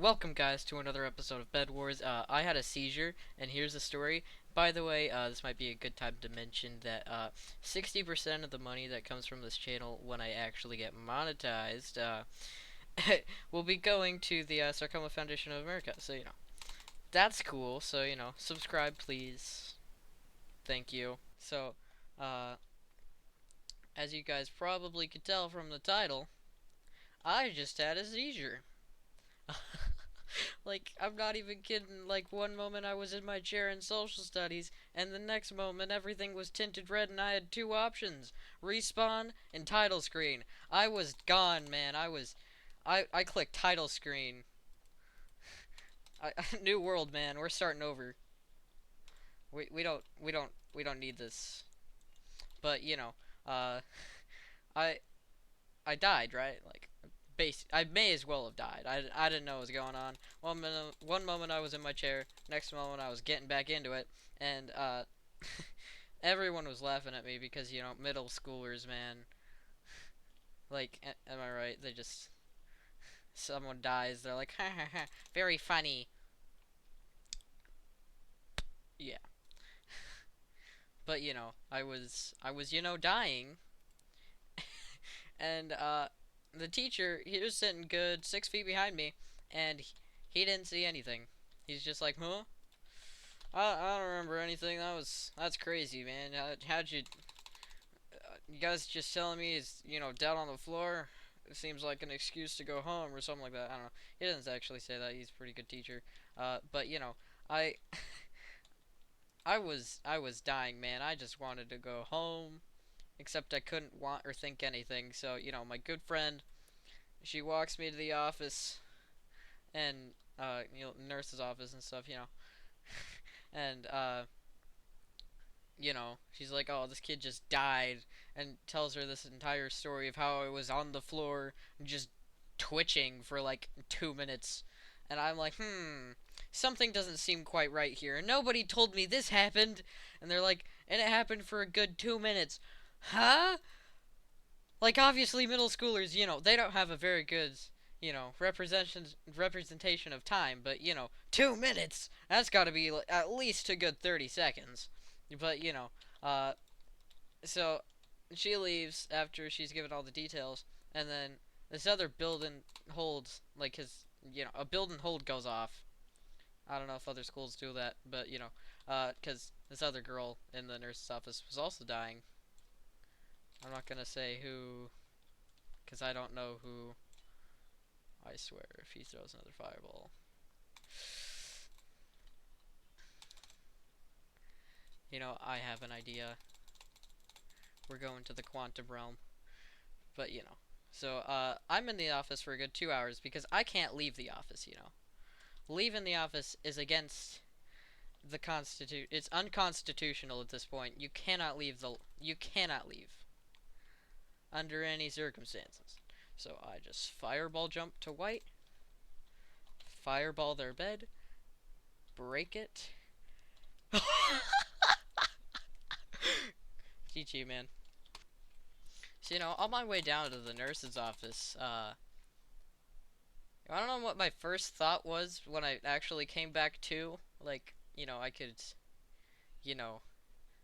Welcome, guys, to another episode of Bed Wars. I had a seizure, and here's the story. By the way, this might be a good time to mention that 60% of the money that comes from this channel when I actually get monetized will be going to the Sarcoma Foundation of America. So, that's cool. So, subscribe, please. Thank you. So, uh, as you guys probably could tell from the title, I just had a seizure. Like, I'm not even kidding. Like, one moment I was in my chair in social studies, and the next moment everything was tinted red, and I had two options: respawn and title screen. I was gone, man. I clicked title screen. New world, man. We're starting over. We don't need this. But uh, I I died, right? Like, I may as well have died. I didn't know what was going on. One moment I was in my chair, next moment I was getting back into it, and everyone was laughing at me because middle schoolers, man. Like, am I right? They just someone dies, they're like, ha ha ha, very funny. Yeah, but I was dying, and the teacher, he was sitting good 6 feet behind me, and he didn't see anything. He's just like, huh? I don't remember anything. That's crazy, man. How'd you? You guys just telling me he's dead on the floor? It seems like an excuse to go home or something like that. I don't know. He doesn't actually say that. He's a pretty good teacher. But I I was dying, man. I just wanted to go home, except I couldn't want or think anything. So my good friend, she walks me to the office and nurse's office and stuff. And she's like, "Oh, this kid just died," and tells her this entire story of how I was on the floor just twitching for like 2 minutes. And I'm like, something doesn't seem quite right here. Nobody told me this happened. And they're like, and it happened for a good 2 minutes. Huh? Like, obviously, middle schoolers, they don't have a very good, representation of time. But 2 minutes. That's got to be at least a good 30 seconds. But uh, so she leaves after she's given all the details, and then this other building holds, like, his, a building hold goes off. I don't know if other schools do that, but because this other girl in the nurse's office was also dying. I'm not gonna say who, because I don't know who. I swear, if he throws another fireball, I have an idea. We're going to the quantum realm, but So I'm in the office for a good 2 hours because I can't leave the office. Leaving the office is against the constitute. It's unconstitutional at this point. You cannot leave under any circumstances. So I just fireball jump to white, fireball their bed, break it. GG, man. So on my way down to the nurse's office, I don't know what my first thought was when I actually came back to. Like, I could, you know,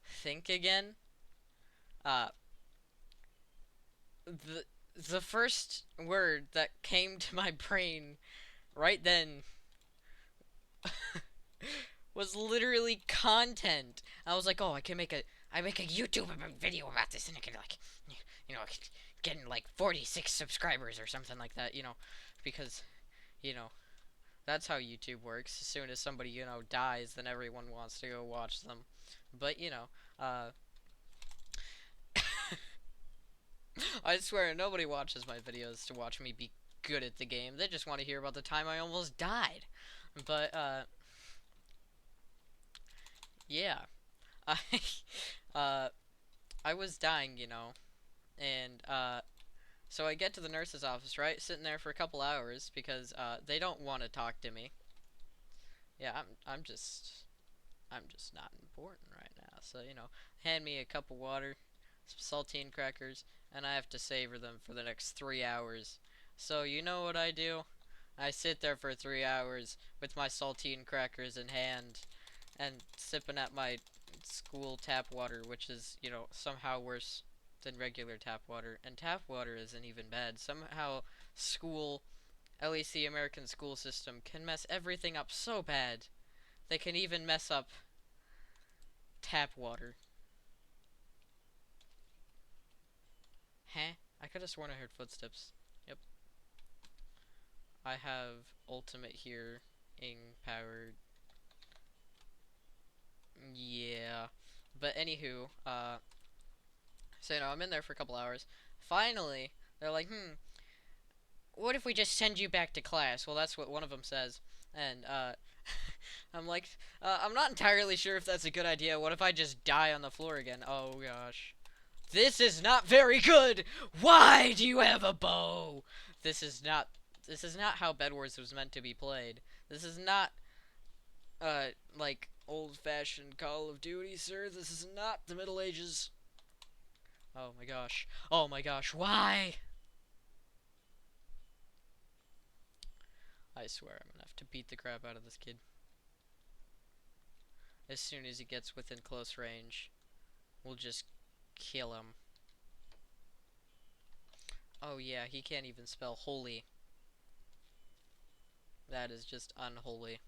think again. Uh, the the first word that came to my brain right then was literally content. I was like, oh, I make a YouTube video about this, and I can like, getting like 46 subscribers or something like that, because you know that's how YouTube works. As soon as somebody dies, then everyone wants to go watch them. But I swear nobody watches my videos to watch me be good at the game. They just want to hear about the time I almost died. But yeah, I uh I was dying, and so I get to the nurse's office, right? Sitting there for a couple hours because they don't want to talk to me. Yeah, I'm just not important right now. So, hand me a cup of water, some saltine crackers, and I have to savor them for the next 3 hours. So, you know what I do? I sit there for 3 hours with my saltine crackers in hand and sipping at my school tap water, which is, somehow worse than regular tap water. And tap water isn't even bad. Somehow, school, at least the American school system, can mess everything up so bad. They can even mess up tap water. Huh? I could have sworn I heard footsteps. Yep. I have ultimate hearing powered. Yeah. But anywho, so I'm in there for a couple hours. Finally, they're like, what if we just send you back to class? Well, that's what one of them says. And, I'm like, I'm not entirely sure if that's a good idea. What if I just die on the floor again? Oh, gosh. This is not very good! Why do you have a bow? This is not how Bed Wars was meant to be played. This is not, like, old-fashioned Call of Duty, sir. This is not the Middle Ages. Oh, my gosh. Oh, my gosh. Why? I swear I'm gonna have to beat the crap out of this kid. As soon as he gets within close range, we'll just kill him. Oh yeah, he can't even spell holy. That is just unholy.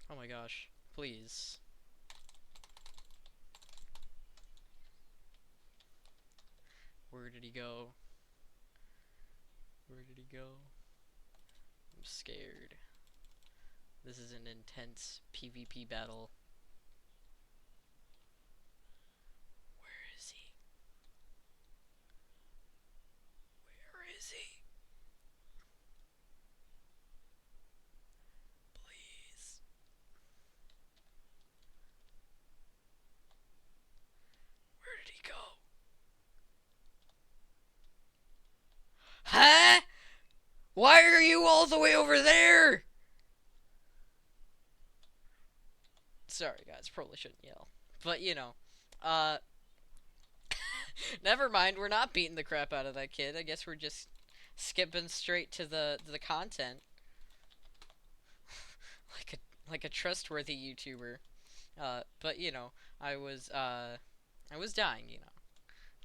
Oh my gosh, please. Where did he go? Where did he go? I'm scared. This is an intense PvP battle. Where is he? Where is he? Please. Where did he go? Huh? Why are you all the way over there? Sorry guys, probably shouldn't yell. But never mind, we're not beating the crap out of that kid. I guess we're just skipping straight to the content. like a trustworthy YouTuber. But I was dying,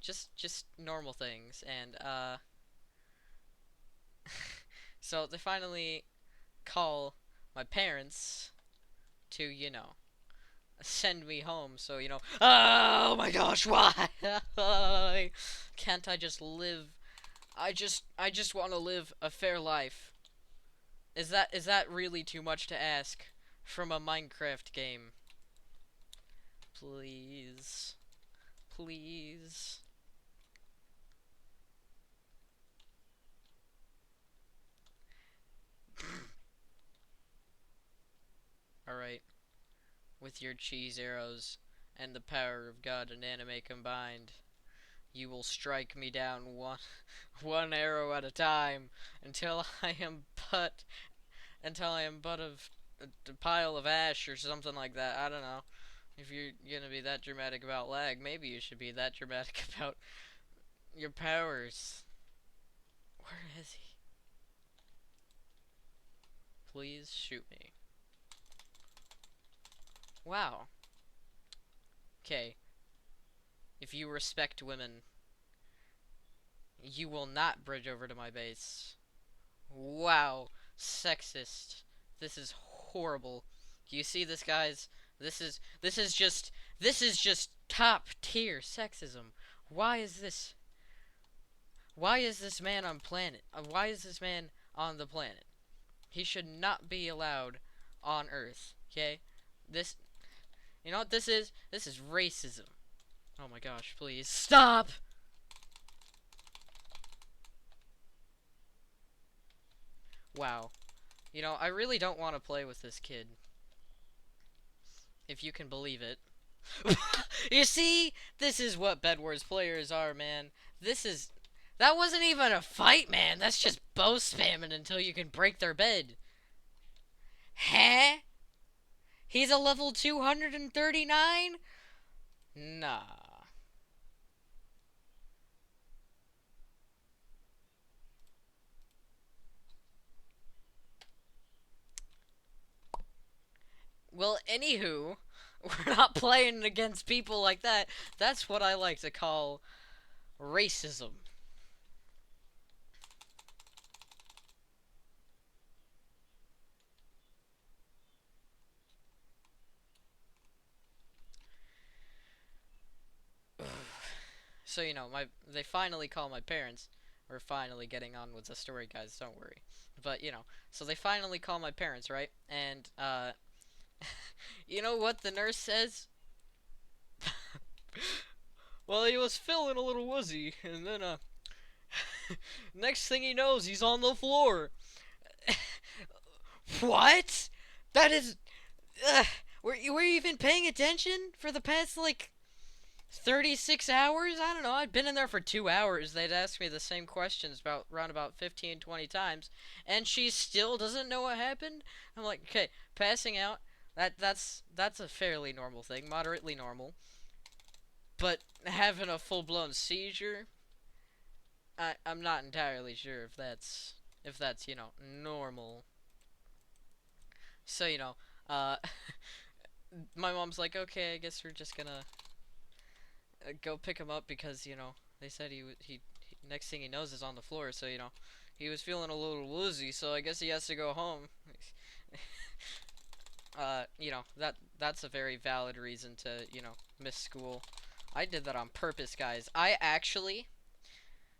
just normal things, and so they finally call my parents to send me home. So oh my gosh, why can't I just live? I just want to live a fair life. Is that really too much to ask from a Minecraft game? Please. Please. Alright. With your cheese arrows and the power of God and anime combined, you will strike me down one arrow at a time until I am but of a pile of ash or something like that. I don't know. If you're gonna be that dramatic about lag, maybe you should be that dramatic about your powers. Where is he? Please shoot me. Wow. Okay. If you respect women, you will not bridge over to my base. Wow. Sexist. This is horrible. Do you see this, guys? This is just top tier sexism. Why is this? Why is this man on planet? Why is this man on the planet? He should not be allowed on Earth. Okay? You know what this is? This is racism. Oh my gosh, please stop! Wow. I really don't want to play with this kid. If you can believe it. You see? This is what Bed Wars players are, man. That wasn't even a fight, man. That's just bow spamming until you can break their bed. Huh? He's a level 239? Nah. Well, anywho, we're not playing against people like that. That's what I like to call racism. So my they finally call my parents. We're finally getting on with the story, guys. Don't worry. But so they finally call my parents, right? And you know what the nurse says? Well, he was feeling a little woozy, and then next thing he knows, he's on the floor. What? That is. Uh, were you even paying attention for the past 36 hours? I don't know. I'd been in there for 2 hours. They'd ask me the same questions around about 15, 20 times, and she still doesn't know what happened. I'm like, okay, passing out. That's a fairly normal thing, moderately normal. But having a full blown seizure, I'm not entirely sure if that's normal. So uh, my mom's like, okay, I guess we're just gonna go pick him up because they said he next thing he knows is on the floor. So he was feeling a little woozy. So I guess he has to go home. That's a very valid reason to miss school. I did that on purpose, guys. I actually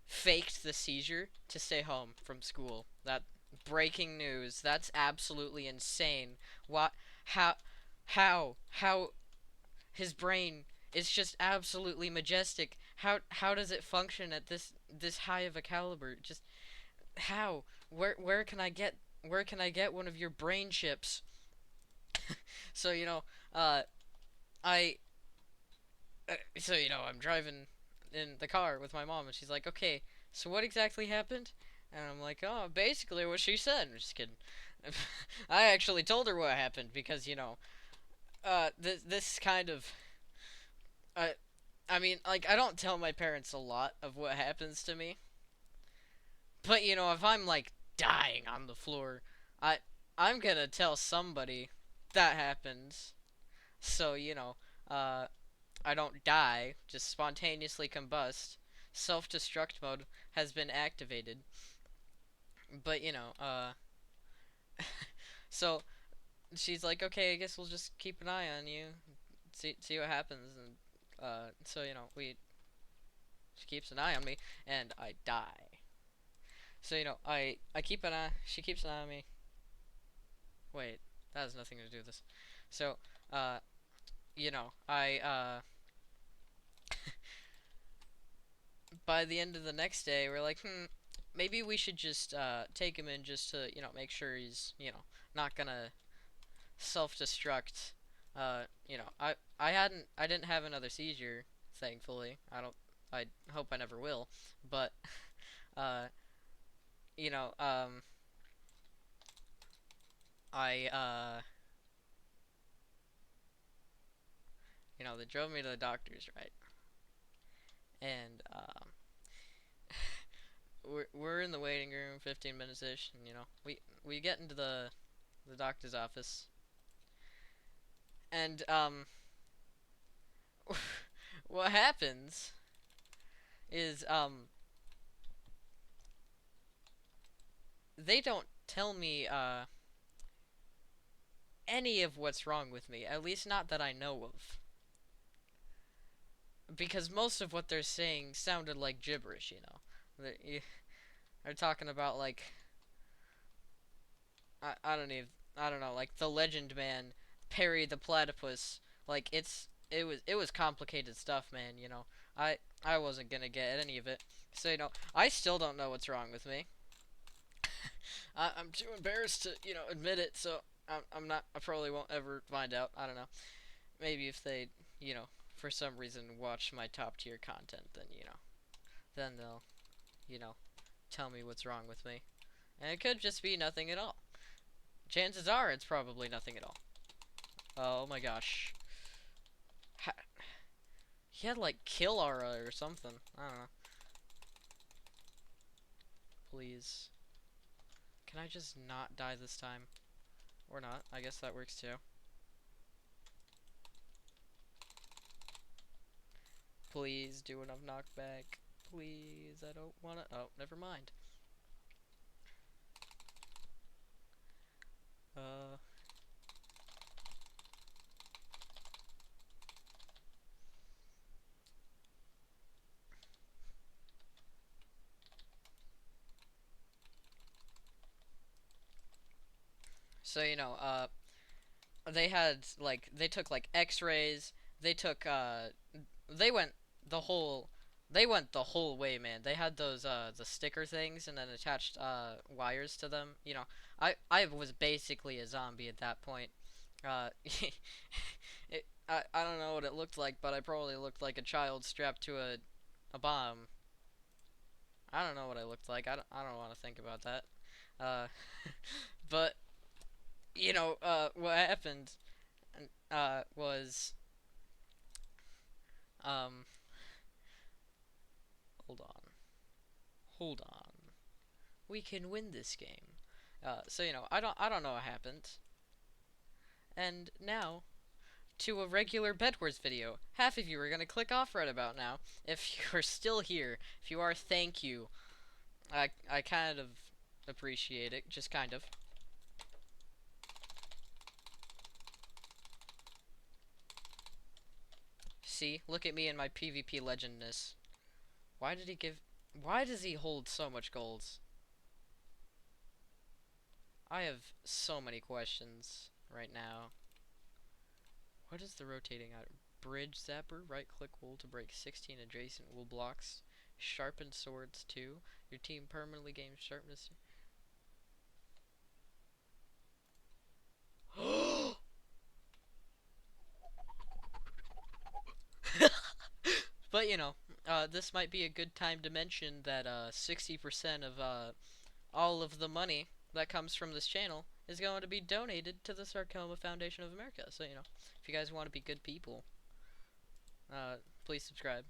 faked the seizure to stay home from school. That breaking news. That's absolutely insane. What? How? How? His brain is just absolutely majestic. How does it function at this high of a caliber? Just how? Where can I get one of your brain chips? So uh, I I'm driving in the car with my mom, and she's like, "Okay, so what exactly happened?" And I'm like, "Oh, basically what she said." I'm just kidding. I actually told her what happened because this kind of uh, I mean, like, I don't tell my parents a lot of what happens to me, but if I'm like dying on the floor, I I'm gonna tell somebody that happens. So uh, I don't die, just spontaneously combust. Self-destruct mode has been activated. But so she's like, okay, I guess we'll just keep an eye on you, see what happens, and so we she keeps an eye on me, and I die. So I keep an eye. She keeps an eye on me. Wait, that has nothing to do with this. So uh, I by the end of the next day, we're like, maybe we should just take him in just to make sure he's not gonna self-destruct. I didn't have another seizure, thankfully. I hope I never will, but uh, you know, um, I they drove me to the doctor's, right? And we're in the waiting room, 15 minutes ish, and we get into the doctor's office, and what happens is they don't tell me any of what's wrong with me, at least not that I know of. Because most of what they're saying sounded like gibberish, they're talking about like I don't even I don't know, like the Legend Man, Perry the Platypus. Like it was complicated stuff, man. I wasn't gonna get any of it. So I still don't know what's wrong with me. I'm too embarrassed to admit it. So I'm not. I probably won't ever find out. I don't know. Maybe if they for some reason watch my top tier content, then they'll you know tell me what's wrong with me. And it could just be nothing at all. Chances are it's probably nothing at all. Oh my gosh. Ha he had like kill aura or something. I don't know. Please. Can I just not die this time? Or not. I guess that works too. Please do enough knockback. Please, I don't wanna. Oh, never mind. Uh. So they had like they took like X-rays. They took they went the whole they went the whole way, man. They had those the sticker things and then attached wires to them. I was basically a zombie at that point. I don't know what it looked like, but I probably looked like a child strapped to a bomb. I don't know what I looked like. I don't want to think about that. Uh, but what happened was um hold on. Hold on. We can win this game. So I don't know what happened. And now to a regular Bed Wars video. Half of you are gonna click off right about now. If you're still here, if you are, thank you. I kind of appreciate it, just kind of. See, look at me and my PvP legendness. Why did he give? Why does he hold so much golds? I have so many questions right now. What is the rotating item? Bridge Zapper, right click wool to break 16 adjacent wool blocks. Sharpened swords 2. Your team permanently gains sharpness. But this might be a good time to mention that 60% of all of the money that comes from this channel is going to be donated to the Sarcoma Foundation of America. So if you guys want to be good people, please subscribe.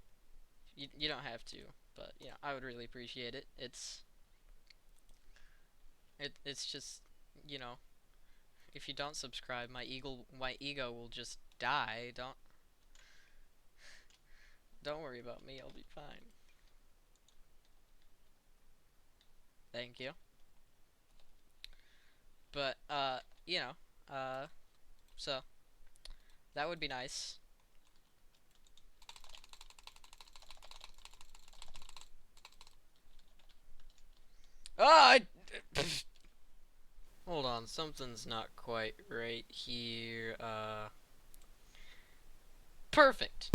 You don't have to, but I would really appreciate it. It's just you know if you don't subscribe, my ego will just die. Don't worry about me. I'll be fine. Thank you. But so that would be nice. Ah, hold on, something's not quite right here. Perfect.